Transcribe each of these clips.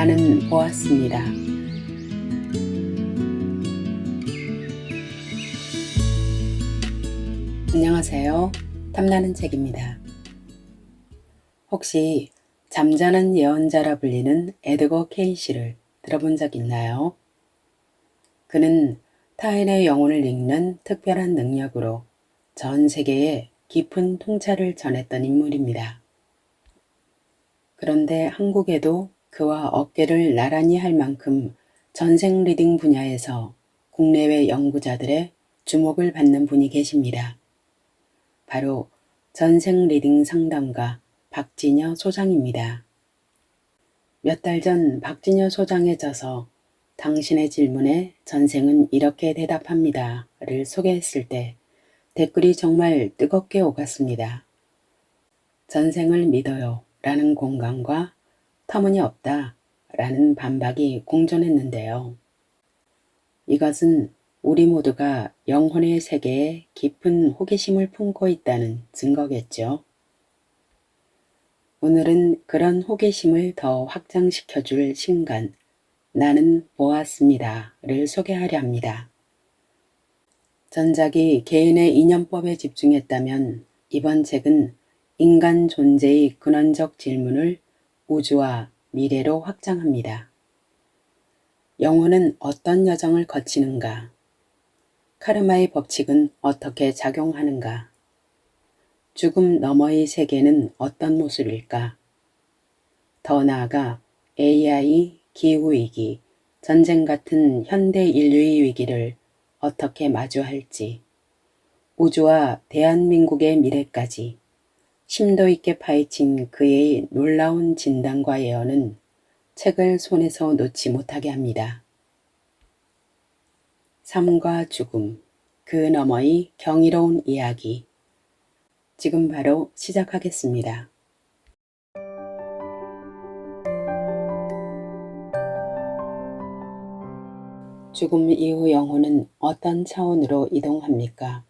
나는 보았습니다. 안녕하세요. 탐나는 책입니다. 혹시 잠자는 예언자라 불리는 에드거 케이시를 들어본 적 있나요? 그는 타인의 영혼을 읽는 특별한 능력으로 전 세계에 깊은 통찰을 전했던 인물입니다. 그런데 한국에도 그와 어깨를 나란히 할 만큼 전생 리딩 분야에서 국내외 연구자들의 주목을 받는 분이 계십니다. 바로 전생 리딩 상담가 박진여 소장입니다. 몇 달 전 박진여 소장에 져서 당신의 질문에 전생은 이렇게 대답합니다를 소개했을 때 댓글이 정말 뜨겁게 오갔습니다. 전생을 믿어요 라는 공감과 터무니없다 라는 반박이 공존했는데요. 이것은 우리 모두가 영혼의 세계에 깊은 호기심을 품고 있다는 증거겠죠. 오늘은 그런 호기심을 더 확장시켜줄 신간, 나는 보았습니다를 소개하려 합니다. 전작이 개인의 인연법에 집중했다면 이번 책은 인간 존재의 근원적 질문을 우주와 미래로 확장합니다. 영혼은 어떤 여정을 거치는가? 카르마의 법칙은 어떻게 작용하는가? 죽음 너머의 세계는 어떤 모습일까? 더 나아가 AI, 기후위기, 전쟁 같은 현대 인류의 위기를 어떻게 마주할지, 우주와 대한민국의 미래까지 심도 있게 파헤친 그의 놀라운 진단과 예언은 책을 손에서 놓지 못하게 합니다. 삶과 죽음, 그 너머의 경이로운 이야기. 지금 바로 시작하겠습니다. 죽음 이후 영혼은 어떤 차원으로 이동합니까?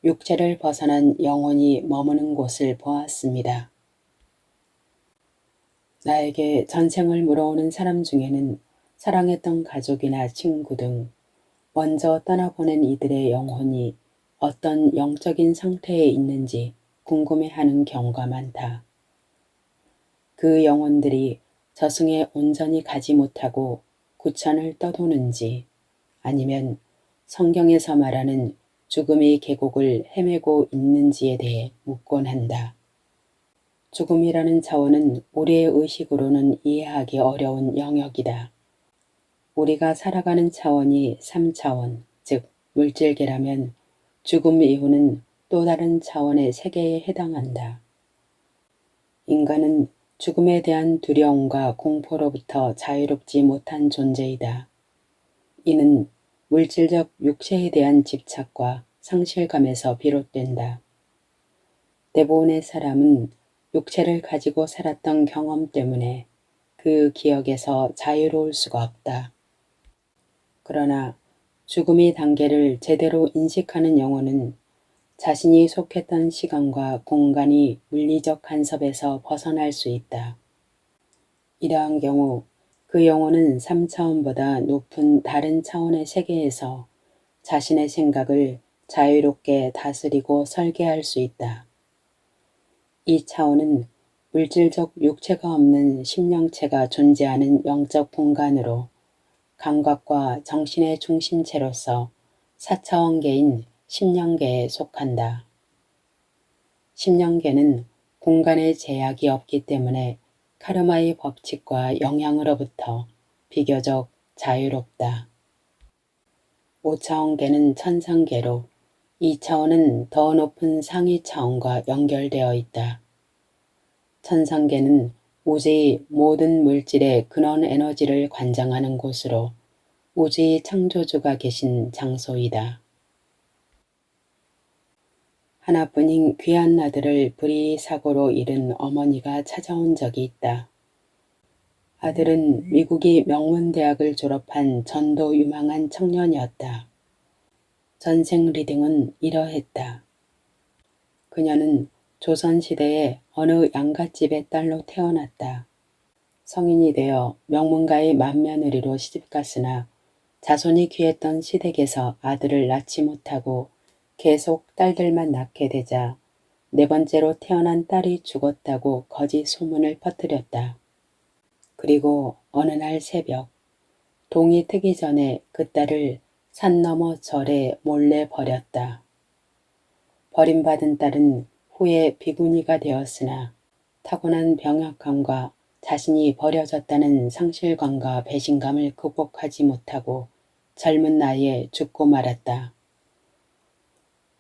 육체를 벗어난 영혼이 머무는 곳을 보았습니다. 나에게 전생을 물어오는 사람 중에는 사랑했던 가족이나 친구 등 먼저 떠나보낸 이들의 영혼이 어떤 영적인 상태에 있는지 궁금해하는 경우가 많다. 그 영혼들이 저승에 온전히 가지 못하고 구천을 떠도는지 아니면 성경에서 말하는 죽음의 계곡을 헤매고 있는지에 대해 묻곤 한다. 죽음이라는 차원은 우리의 의식으로는 이해하기 어려운 영역이다. 우리가 살아가는 차원이 3차원, 즉 물질계라면 죽음 이후는 또 다른 차원의 세계에 해당한다. 인간은 죽음에 대한 두려움과 공포로부터 자유롭지 못한 존재이다. 이는 물질적 육체에 대한 집착과 상실감에서 비롯된다. 대부분의 사람은 육체를 가지고 살았던 경험 때문에 그 기억에서 자유로울 수가 없다. 그러나 죽음의 단계를 제대로 인식하는 영혼은 자신이 속했던 시간과 공간이 물리적 간섭에서 벗어날 수 있다. 이러한 경우 그 영혼은 3차원보다 높은 다른 차원의 세계에서 자신의 생각을 자유롭게 다스리고 설계할 수 있다. 이 차원은 물질적 육체가 없는 심령체가 존재하는 영적 공간으로 감각과 정신의 중심체로서 4차원계인 심령계에 속한다. 심령계는 공간의 제약이 없기 때문에 카르마의 법칙과 영향으로부터 비교적 자유롭다. 5차원계는 천상계로 2차원은 더 높은 상위 차원과 연결되어 있다. 천상계는 우주의 모든 물질의 근원 에너지를 관장하는 곳으로 우주의 창조주가 계신 장소이다. 하나뿐인 귀한 아들을 불의 사고로 잃은 어머니가 찾아온 적이 있다. 아들은 미국의 명문대학을 졸업한 전도 유망한 청년이었다. 전생 리딩은 이러했다. 그녀는 조선시대의 어느 양갓집의 딸로 태어났다. 성인이 되어 명문가의 맏며느리로 시집갔으나 자손이 귀했던 시댁에서 아들을 낳지 못하고 계속 딸들만 낳게 되자 네 번째로 태어난 딸이 죽었다고 거짓 소문을 퍼뜨렸다. 그리고 어느 날 새벽 동이 트기 전에 그 딸을 산 너머 절에 몰래 버렸다. 버림받은 딸은 후에 비구니가 되었으나 타고난 병약함과 자신이 버려졌다는 상실감과 배신감을 극복하지 못하고 젊은 나이에 죽고 말았다.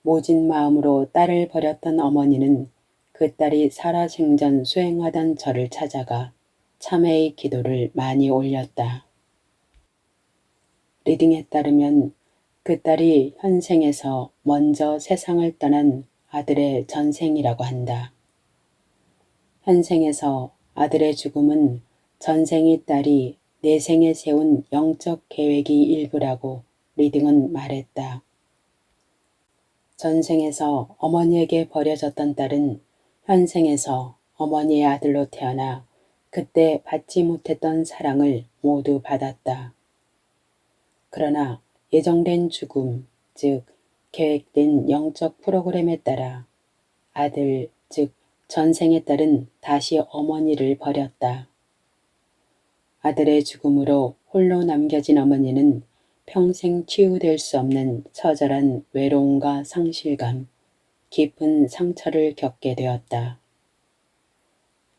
모진 마음으로 딸을 버렸던 어머니는 그 딸이 살아생전 수행하던 절을 찾아가 참회의 기도를 많이 올렸다. 리딩에 따르면 그 딸이 현생에서 먼저 세상을 떠난 아들의 전생이라고 한다. 현생에서 아들의 죽음은 전생의 딸이 내생에 세운 영적 계획이 일부라고 리딩은 말했다. 전생에서 어머니에게 버려졌던 딸은 현생에서 어머니의 아들로 태어나 그때 받지 못했던 사랑을 모두 받았다. 그러나 예정된 죽음, 즉 계획된 영적 프로그램에 따라 아들, 즉 전생의 딸은 다시 어머니를 버렸다. 아들의 죽음으로 홀로 남겨진 어머니는 평생 치유될 수 없는 처절한 외로움과 상실감, 깊은 상처를 겪게 되었다.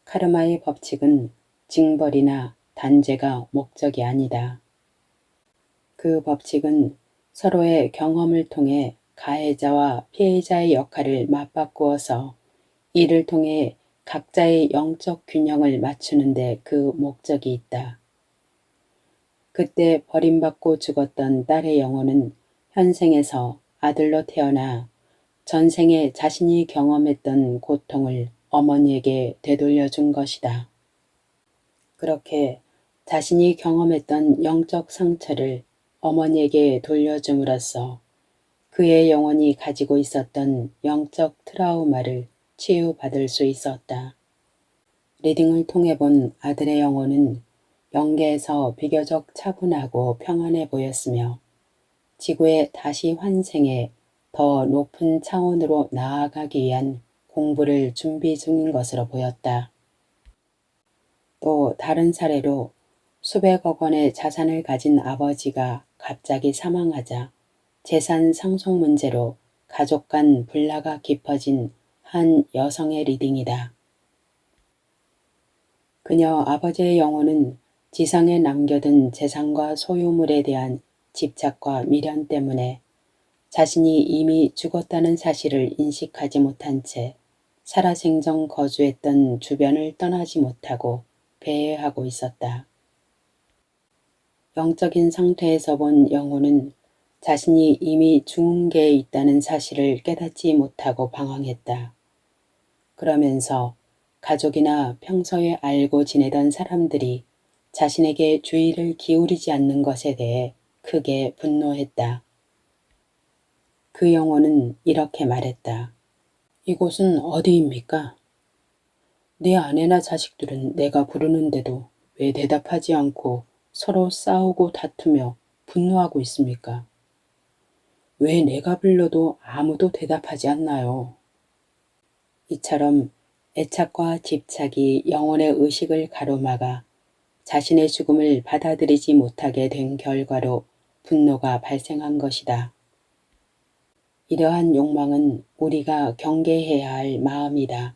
카르마의 법칙은 징벌이나 단죄가 목적이 아니다. 그 법칙은 서로의 경험을 통해 가해자와 피해자의 역할을 맞바꾸어서 이를 통해 각자의 영적 균형을 맞추는데 그 목적이 있다. 그때 버림받고 죽었던 딸의 영혼은 현생에서 아들로 태어나 전생에 자신이 경험했던 고통을 어머니에게 되돌려준 것이다. 그렇게 자신이 경험했던 영적 상처를 어머니에게 돌려줌으로써 그의 영혼이 가지고 있었던 영적 트라우마를 치유받을 수 있었다. 리딩을 통해 본 아들의 영혼은 영계에서 비교적 차분하고 평안해 보였으며 지구에 다시 환생해 더 높은 차원으로 나아가기 위한 공부를 준비 중인 것으로 보였다. 또 다른 사례로 수백억 원의 자산을 가진 아버지가 갑자기 사망하자 재산 상속 문제로 가족 간 불화가 깊어진 한 여성의 리딩이다. 그녀 아버지의 영혼은 지상에 남겨둔 재산과 소유물에 대한 집착과 미련 때문에 자신이 이미 죽었다는 사실을 인식하지 못한 채 살아생전 거주했던 주변을 떠나지 못하고 배회하고 있었다. 영적인 상태에서 본 영혼은 자신이 이미 중계에 있다는 사실을 깨닫지 못하고 방황했다. 그러면서 가족이나 평소에 알고 지내던 사람들이 자신에게 주의를 기울이지 않는 것에 대해 크게 분노했다. 그 영혼은 이렇게 말했다. 이곳은 어디입니까? 내 아내나 자식들은 내가 부르는데도 왜 대답하지 않고 서로 싸우고 다투며 분노하고 있습니까? 왜 내가 불러도 아무도 대답하지 않나요? 이처럼 애착과 집착이 영혼의 의식을 가로막아 자신의 죽음을 받아들이지 못하게 된 결과로 분노가 발생한 것이다. 이러한 욕망은 우리가 경계해야 할 마음이다.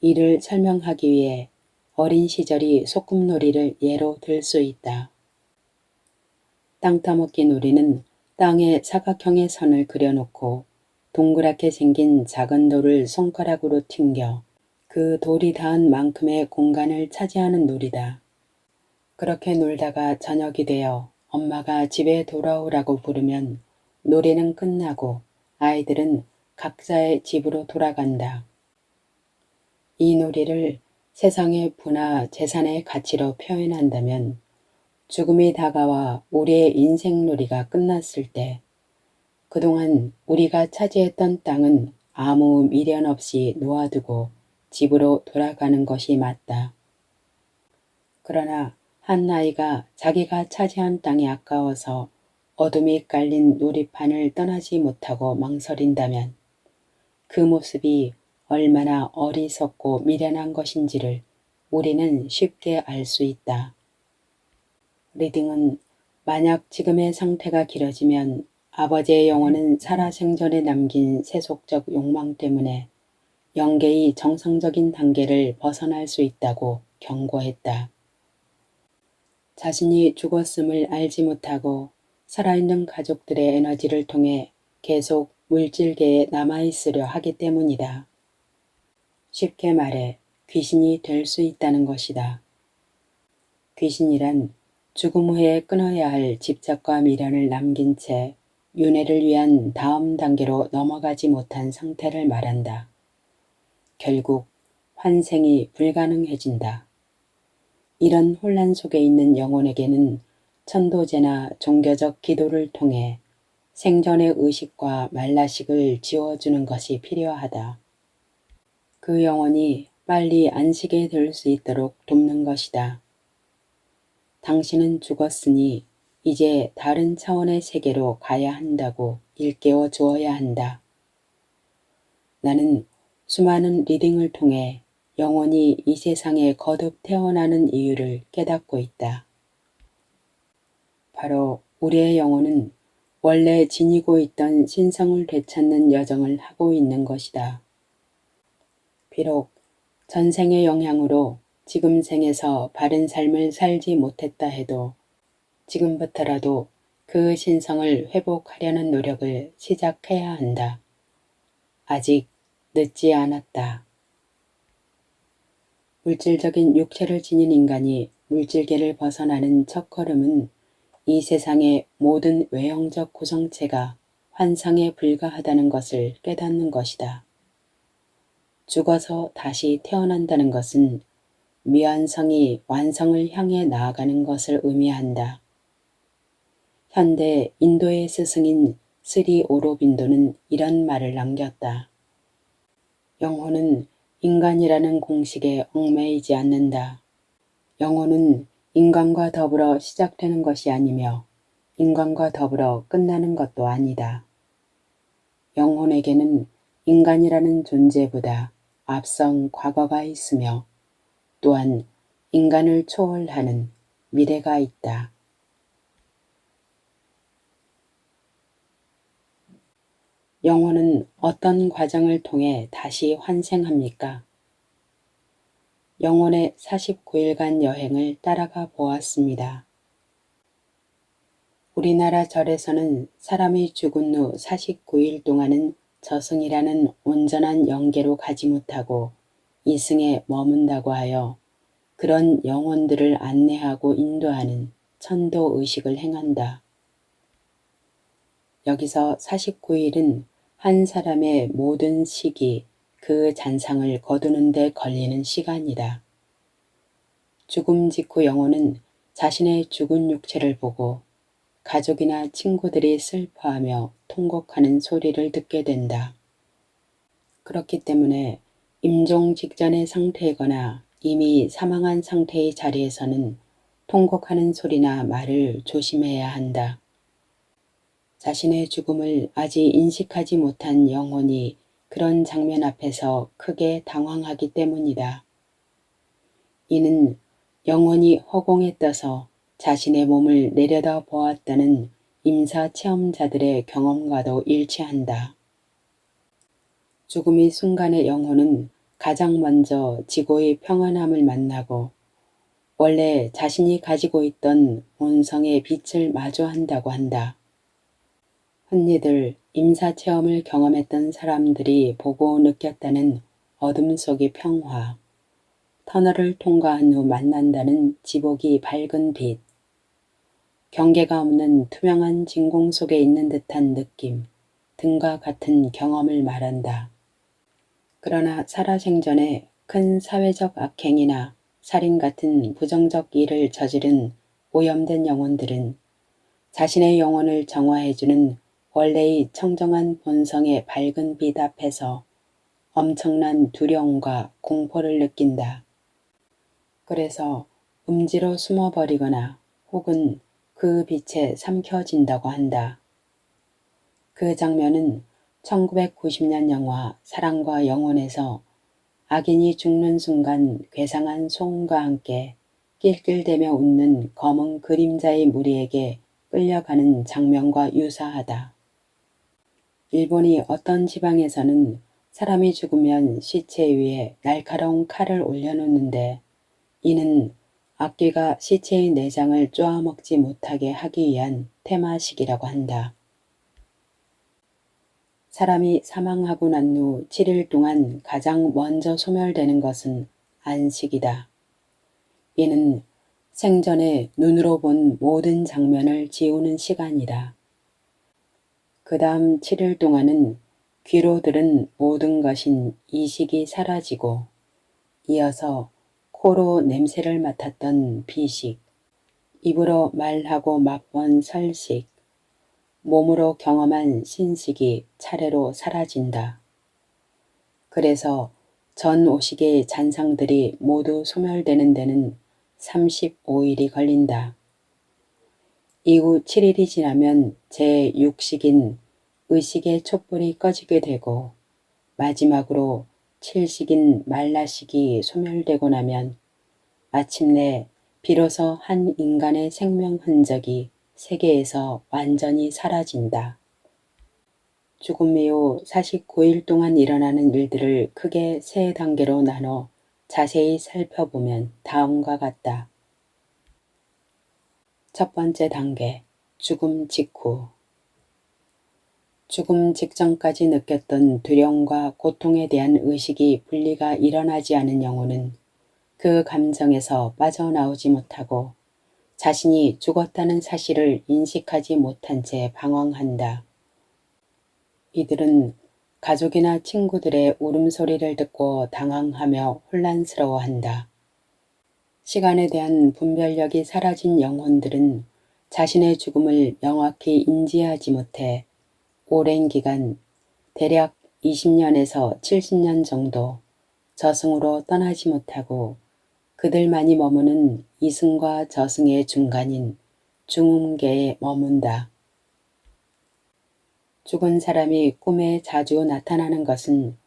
이를 설명하기 위해 어린 시절이 소꿉놀이를 예로 들 수 있다. 땅 따먹기 놀이는 땅에 사각형의 선을 그려놓고 동그랗게 생긴 작은 돌을 손가락으로 튕겨 그 돌이 닿은 만큼의 공간을 차지하는 놀이다. 그렇게 놀다가 저녁이 되어 엄마가 집에 돌아오라고 부르면 놀이는 끝나고 아이들은 각자의 집으로 돌아간다. 이 놀이를 세상의 부나 재산의 가치로 표현한다면 죽음이 다가와 우리의 인생놀이가 끝났을 때 그동안 우리가 차지했던 땅은 아무 미련 없이 놓아두고 집으로 돌아가는 것이 맞다. 그러나 한 아이가 자기가 차지한 땅이 아까워서 어둠이 깔린 놀이판을 떠나지 못하고 망설인다면 그 모습이 얼마나 어리석고 미련한 것인지를 우리는 쉽게 알 수 있다. 리딩은 만약 지금의 상태가 길어지면 아버지의 영혼은 살아생전에 남긴 세속적 욕망 때문에 영계의 정상적인 단계를 벗어날 수 있다고 경고했다. 자신이 죽었음을 알지 못하고 살아있는 가족들의 에너지를 통해 계속 물질계에 남아있으려 하기 때문이다. 쉽게 말해 귀신이 될 수 있다는 것이다. 귀신이란 죽음 후에 끊어야 할 집착과 미련을 남긴 채 윤회를 위한 다음 단계로 넘어가지 못한 상태를 말한다. 결국 환생이 불가능해진다. 이런 혼란 속에 있는 영혼에게는 천도제나 종교적 기도를 통해 생전의 의식과 말라식을 지워주는 것이 필요하다. 그 영혼이 빨리 안식에 들 수 있도록 돕는 것이다. 당신은 죽었으니 이제 다른 차원의 세계로 가야 한다고 일깨워 주어야 한다. 나는 수많은 리딩을 통해 영혼이 이 세상에 거듭 태어나는 이유를 깨닫고 있다. 바로 우리의 영혼은 원래 지니고 있던 신성을 되찾는 여정을 하고 있는 것이다. 비록 전생의 영향으로 지금 생에서 바른 삶을 살지 못했다 해도 지금부터라도 그 신성을 회복하려는 노력을 시작해야 한다. 아직 늦지 않았다. 물질적인 육체를 지닌 인간이 물질계를 벗어나는 첫걸음은 이 세상의 모든 외형적 구성체가 환상에 불과하다는 것을 깨닫는 것이다. 죽어서 다시 태어난다는 것은 미완성이 완성을 향해 나아가는 것을 의미한다. 현대 인도의 스승인 스리 오로빈도는 이런 말을 남겼다. 영혼은 인간이라는 공식에 얽매이지 않는다. 영혼은 인간과 더불어 시작되는 것이 아니며 인간과 더불어 끝나는 것도 아니다. 영혼에게는 인간이라는 존재보다 앞선 과거가 있으며 또한 인간을 초월하는 미래가 있다. 영혼은 어떤 과정을 통해 다시 환생합니까? 영혼의 49일간 여행을 따라가 보았습니다. 우리나라 절에서는 사람이 죽은 후 49일 동안은 저승이라는 온전한 영계로 가지 못하고 이승에 머문다고 하여 그런 영혼들을 안내하고 인도하는 천도 의식을 행한다. 여기서 49일은 한 사람의 모든 시기, 그 잔상을 거두는 데 걸리는 시간이다. 죽음 직후 영혼은 자신의 죽은 육체를 보고 가족이나 친구들이 슬퍼하며 통곡하는 소리를 듣게 된다. 그렇기 때문에 임종 직전의 상태이거나 이미 사망한 상태의 자리에서는 통곡하는 소리나 말을 조심해야 한다. 자신의 죽음을 아직 인식하지 못한 영혼이 그런 장면 앞에서 크게 당황하기 때문이다. 이는 영혼이 허공에 떠서 자신의 몸을 내려다 보았다는 임사 체험자들의 경험과도 일치한다. 죽음의 순간의 영혼은 가장 먼저 지고의 평안함을 만나고 원래 자신이 가지고 있던 본성의 빛을 마주한다고 한다. 흔히들 임사체험을 경험했던 사람들이 보고 느꼈다는 어둠 속의 평화, 터널을 통과한 후 만난다는 지복이 밝은 빛, 경계가 없는 투명한 진공 속에 있는 듯한 느낌 등과 같은 경험을 말한다. 그러나 살아생전에 큰 사회적 악행이나 살인 같은 부정적 일을 저지른 오염된 영혼들은 자신의 영혼을 정화해주는 원래의 청정한 본성의 밝은 빛 앞에서 엄청난 두려움과 공포를 느낀다. 그래서 음지로 숨어버리거나 혹은 그 빛에 삼켜진다고 한다. 그 장면은 1990년 영화 사랑과 영혼에서 악인이 죽는 순간 괴상한 소음과 함께 낄낄대며 웃는 검은 그림자의 무리에게 끌려가는 장면과 유사하다. 일본이 어떤 지방에서는 사람이 죽으면 시체 위에 날카로운 칼을 올려놓는데 이는 악귀가 시체의 내장을 쪼아먹지 못하게 하기 위한 테마식이라고 한다. 사람이 사망하고 난 후 7일 동안 가장 먼저 소멸되는 것은 안식이다. 이는 생전에 눈으로 본 모든 장면을 지우는 시간이다. 그 다음 7일 동안은 귀로 들은 모든 것인 이식이 사라지고 이어서 코로 냄새를 맡았던 비식, 입으로 말하고 맛본 설식, 몸으로 경험한 신식이 차례로 사라진다. 그래서 전 오식의 잔상들이 모두 소멸되는 데는 35일이 걸린다. 이후 7일이 지나면 제6식인 의식의 촛불이 꺼지게 되고 마지막으로 7식인 말라식이 소멸되고 나면 마침내 비로소 한 인간의 생명 흔적이 세계에서 완전히 사라진다. 죽음 이후 49일 동안 일어나는 일들을 크게 세 단계로 나눠 자세히 살펴보면 다음과 같다. 첫 번째 단계, 죽음 직후. 죽음 직전까지 느꼈던 두려움과 고통에 대한 의식이 분리가 일어나지 않은 영혼은 그 감정에서 빠져나오지 못하고 자신이 죽었다는 사실을 인식하지 못한 채 방황한다. 이들은 가족이나 친구들의 울음소리를 듣고 당황하며 혼란스러워한다. 시간에 대한 분별력이 사라진 영혼들은 자신의 죽음을 명확히 인지하지 못해 오랜 기간, 대략 20년에서 70년 정도 저승으로 떠나지 못하고 그들만이 머무는 이승과 저승의 중간인 중음계에 머문다. 죽은 사람이 꿈에 자주 나타나는 것은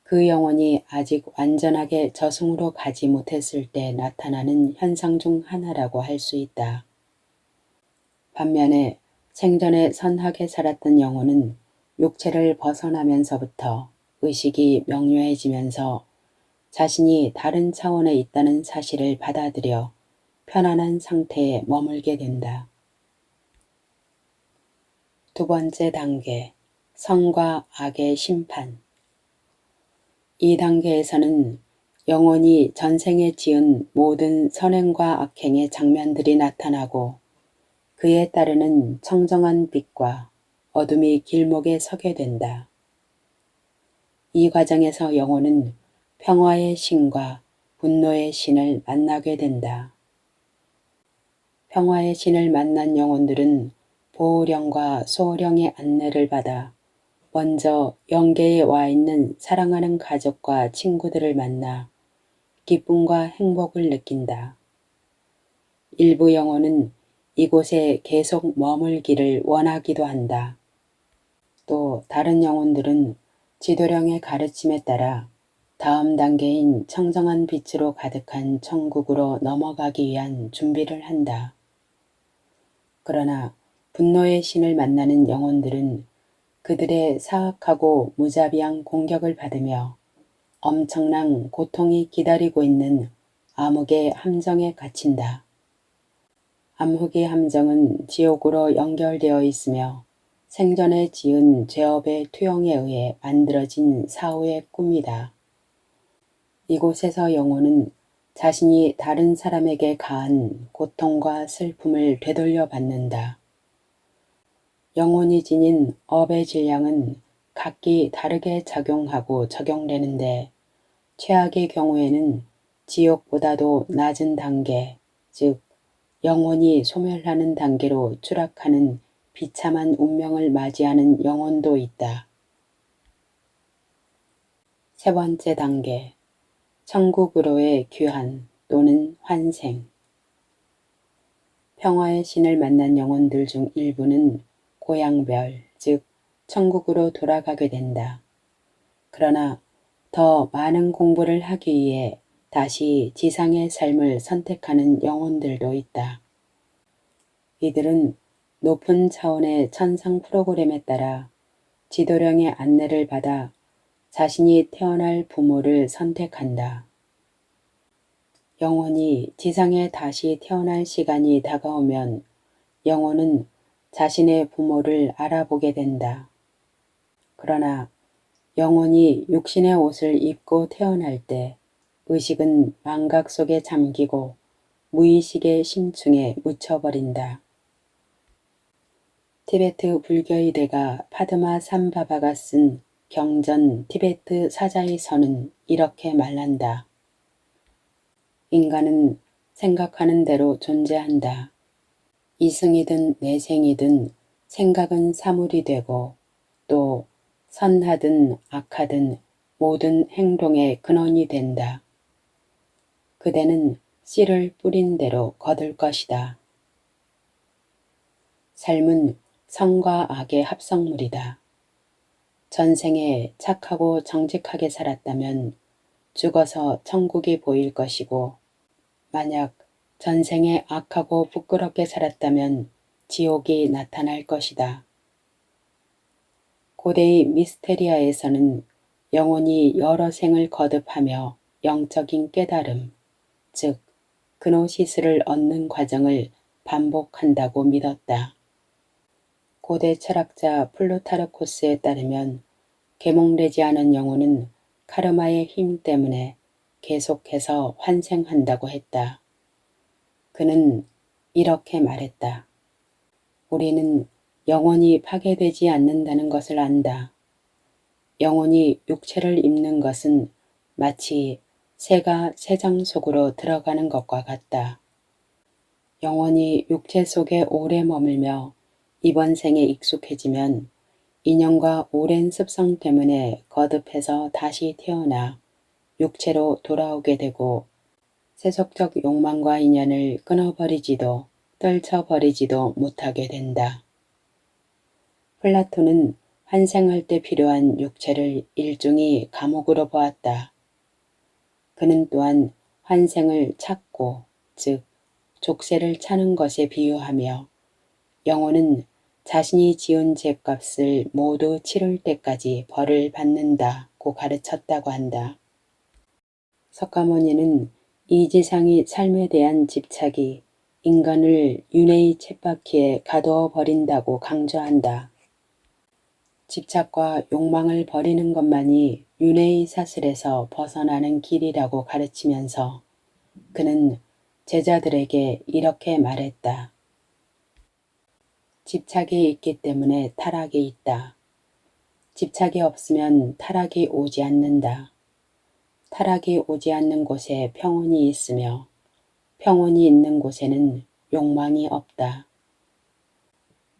그 영혼이 아직 완전하게 저승으로 가지 못했을 때 나타나는 현상 중 하나라고 할 수 있다. 반면에 생전에 선하게 살았던 영혼은 육체를 벗어나면서부터 의식이 명료해지면서 자신이 다른 차원에 있다는 사실을 받아들여 편안한 상태에 머물게 된다. 두 번째 단계, 선과 악의 심판. 이 단계에서는 영혼이 전생에 지은 모든 선행과 악행의 장면들이 나타나고 그에 따르는 청정한 빛과 어둠이 길목에 서게 된다. 이 과정에서 영혼은 평화의 신과 분노의 신을 만나게 된다. 평화의 신을 만난 영혼들은 보호령과 소호령의 안내를 받아 먼저 영계에 와 있는 사랑하는 가족과 친구들을 만나 기쁨과 행복을 느낀다. 일부 영혼은 이곳에 계속 머물기를 원하기도 한다. 또 다른 영혼들은 지도령의 가르침에 따라 다음 단계인 청정한 빛으로 가득한 천국으로 넘어가기 위한 준비를 한다. 그러나 분노의 신을 만나는 영혼들은 그들의 사악하고 무자비한 공격을 받으며 엄청난 고통이 기다리고 있는 암흑의 함정에 갇힌다. 암흑의 함정은 지옥으로 연결되어 있으며 생전에 지은 죄업의 투영에 의해 만들어진 사후의 꿈이다. 이곳에서 영혼은 자신이 다른 사람에게 가한 고통과 슬픔을 되돌려 받는다. 영혼이 지닌 업의 질량은 각기 다르게 작용하고 적용되는데 최악의 경우에는 지옥보다도 낮은 단계, 즉 영혼이 소멸하는 단계로 추락하는 비참한 운명을 맞이하는 영혼도 있다. 세 번째 단계, 천국으로의 귀환 또는 환생. 평화의 신을 만난 영혼들 중 일부는 고향별, 즉 천국으로 돌아가게 된다. 그러나 더 많은 공부를 하기 위해 다시 지상의 삶을 선택하는 영혼들도 있다. 이들은 높은 차원의 천상 프로그램에 따라 지도령의 안내를 받아 자신이 태어날 부모를 선택한다. 영혼이 지상에 다시 태어날 시간이 다가오면 영혼은 자신의 부모를 알아보게 된다. 그러나 영혼이 육신의 옷을 입고 태어날 때 의식은 망각 속에 잠기고 무의식의 심층에 묻혀버린다. 티베트 불교의 대가 파드마 삼바바가 쓴 경전 티베트 사자의 선은 이렇게 말한다. 인간은 생각하는 대로 존재한다. 이승이든 내생이든 생각은 사물이 되고 또 선하든 악하든 모든 행동의 근원이 된다. 그대는 씨를 뿌린 대로 거둘 것이다. 삶은 선과 악의 합성물이다. 전생에 착하고 정직하게 살았다면 죽어서 천국이 보일 것이고 만약 전생에 악하고 부끄럽게 살았다면 지옥이 나타날 것이다. 고대의 미스테리아에서는 영혼이 여러 생을 거듭하며 영적인 깨달음, 즉 그노시스를 얻는 과정을 반복한다고 믿었다. 고대 철학자 플루타르코스에 따르면 계몽되지 않은 영혼은 카르마의 힘 때문에 계속해서 환생한다고 했다. 그는 이렇게 말했다. 우리는 영혼이 파괴되지 않는다는 것을 안다. 영혼이 육체를 입는 것은 마치 새가 새장 속으로 들어가는 것과 같다. 영혼이 육체 속에 오래 머물며 이번 생에 익숙해지면 인연과 오랜 습성 때문에 거듭해서 다시 태어나 육체로 돌아오게 되고 세속적 욕망과 인연을 끊어버리지도 떨쳐버리지도 못하게 된다. 플라톤은 환생할 때 필요한 육체를 일종의 감옥으로 보았다. 그는 또한 환생을 찾고, 즉 족쇄를 차는 것에 비유하며 영혼은 자신이 지은 죄값을 모두 치를 때까지 벌을 받는다고 가르쳤다고 한다. 석가모니는 이 지상의 삶에 대한 집착이 인간을 윤회의 쳇바퀴에 가두어 버린다고 강조한다. 집착과 욕망을 버리는 것만이 윤회의 사슬에서 벗어나는 길이라고 가르치면서 그는 제자들에게 이렇게 말했다. 집착이 있기 때문에 타락이 있다. 집착이 없으면 타락이 오지 않는다. 타락이 오지 않는 곳에 평온이 있으며 평온이 있는 곳에는 욕망이 없다.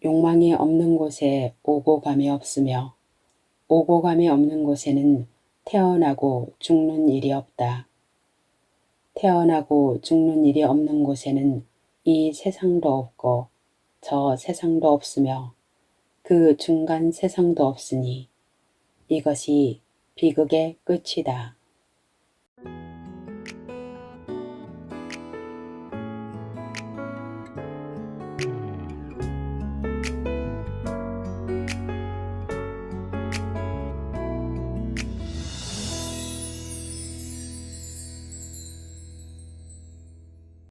욕망이 없는 곳에 오고감이 없으며 오고감이 없는 곳에는 태어나고 죽는 일이 없다. 태어나고 죽는 일이 없는 곳에는 이 세상도 없고 저 세상도 없으며 그 중간 세상도 없으니 이것이 비극의 끝이다.